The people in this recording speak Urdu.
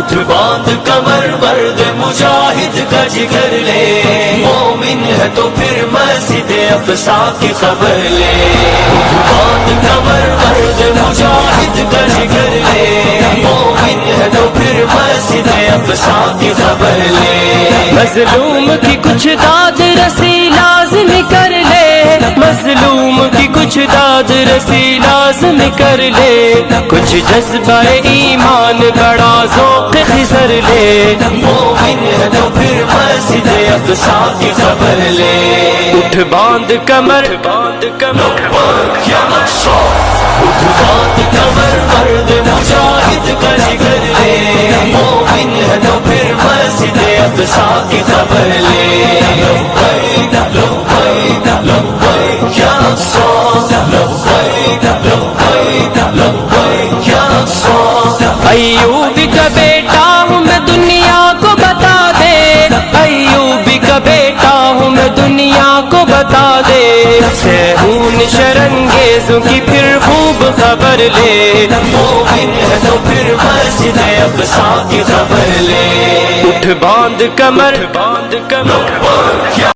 اٹھ باندھ کمر مرد مجاہد کا جگر لے، مومن ہے تو پھر مسجد اقصی کی خبر لے، اٹھ باندھ کمر مرد مجاہد کا جگر لے، مومن ہے تو پھر مسجد اقصی کی خبر لے، مظلوم کی کچھ داد رسی لازم کر لے، مظلوم کی کچھ داد رسی لازم کر لے، کچھ جذبہ ایمان بڑا ذوق خضر لے، مومن ہے تو پھر مسجد اقصی کی خبر لے، اٹھ باندھ کمر باندھ کمر یا اقصی، اٹھ باندھ کمر مرد مجاہد کا جگر لے، مومن ہے تو پھر مسجد اقصی کی خبر لے، لبیک لبیک لبیک یا اقصی، لبیک لبیک لبیک یا اقصی، ایوب کا بیٹا ہوں میں دنیا کو بتا دے، ایوب کا بیٹا ہوں میں دنیا کو بتا دے، سہون شرنگیزوں کی پھر خوب خبر لے، مومن ہے تو پھر مسجد اقصی کی خبر لے، اٹھ باندھ کمر باندھ کمر